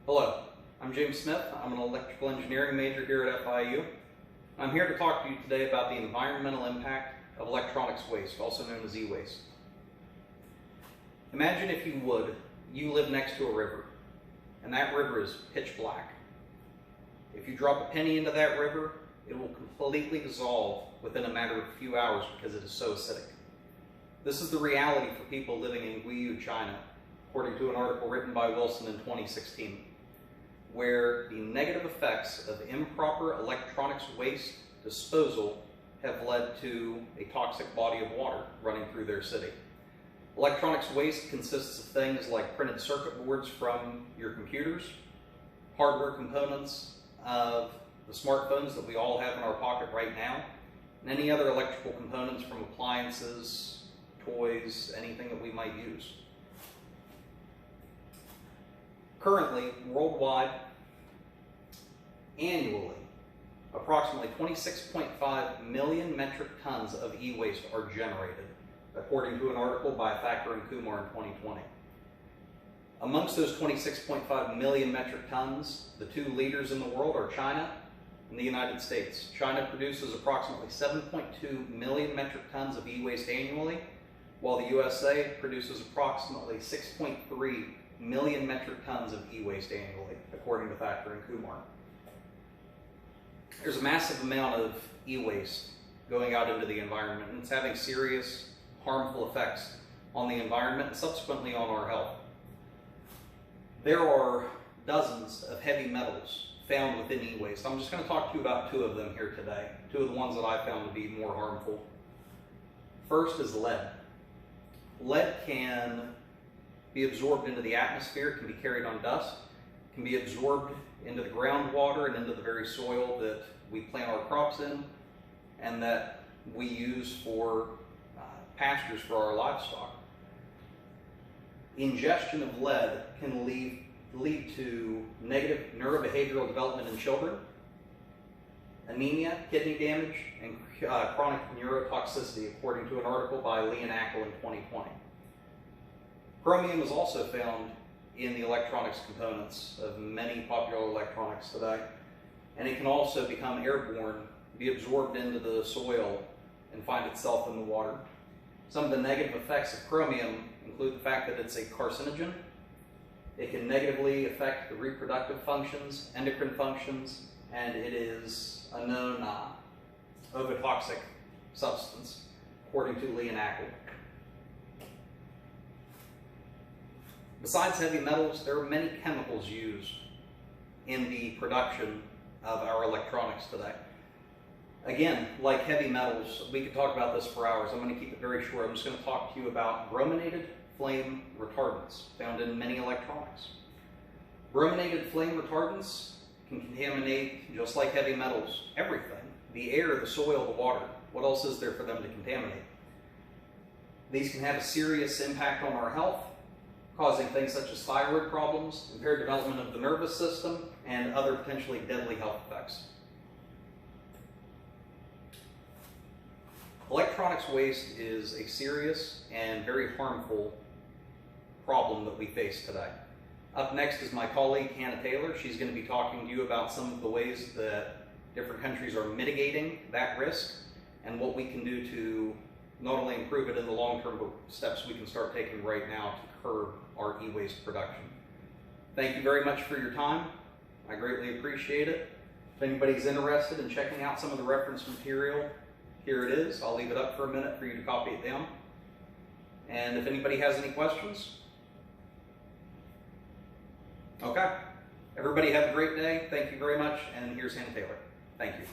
Hello, I'm James Smith. I'm an electrical engineering major here at FIU. I'm here to talk to you today about the environmental impact of electronics waste, also known as e-waste. Imagine, if you would, you live next to a river, and that river is pitch black. If you drop a penny into that river, it will completely dissolve within a matter of a few hours because it is so acidic. This is the reality for people living in Guiyu, China, according to an article written by Wilson in 2016, where the negative effects of improper electronics waste disposal have led to a toxic body of water running through their city. Electronics waste consists of things like printed circuit boards from your computers, hardware components of the smartphones that we all have in our pocket right now, and any other electrical components from appliances, toys, anything that we might use. Currently, worldwide, annually, approximately 26.5 million metric tons of e-waste are generated, according to an article by Thacker and Kumar in 2020. Amongst those 26.5 million metric tons, the two leaders in the world are China and the United States. China produces approximately 7.2 million metric tons of e-waste annually, while the USA produces approximately 6.3 million metric tons of e-waste annually, according to Thacker and Kumar. There's a massive amount of e-waste going out into the environment, and it's having serious, harmful effects on the environment and subsequently on our health. There are dozens of heavy metals found within e-waste. I'm just going to talk to you about two of them here today, two of the ones that I found to be more harmful. First is lead. Lead can be absorbed into the atmosphere, can be carried on dust, can be absorbed into the groundwater and into the very soil that we plant our crops in and that we use for pastures for our livestock. Ingestion of lead can lead to negative neurobehavioral development in children, anemia, kidney damage, and chronic neurotoxicity, according to an article by Lee and Ackel in 2020. Chromium is also found in the electronics components of many popular electronics today, and it can also become airborne, be absorbed into the soil, and find itself in the water. Some of the negative effects of chromium include the fact that it's a carcinogen. It can negatively affect the reproductive functions, endocrine functions, and it is a known ovotoxic substance, according to Lee and Ackel. Besides heavy metals, there are many chemicals used in the production of our electronics today. Again, like heavy metals, we could talk about this for hours. I'm going to keep it very short. I'm just going to talk to you about brominated flame retardants found in many electronics. Brominated flame retardants can contaminate, just like heavy metals, everything. The air, the soil, the water. What else is there for them to contaminate? These can have a serious impact on our health, causing things such as thyroid problems, impaired development of the nervous system, and other potentially deadly health effects. Electronics waste is a serious and very harmful problem that we face today. Up next is my colleague, Hannah Taylor. She's going to be talking to you about some of the ways that different countries are mitigating that risk and what we can do to not only improve it in the long term, but steps we can start taking right now to curb our e-waste production. Thank you very much for your time. I greatly appreciate it. If anybody's interested in checking out some of the reference material, here it is. I'll leave it up for a minute for you to copy it down. And if anybody has any questions, okay. Everybody have a great day. Thank you very much. And here's Hannah Taylor. Thank you.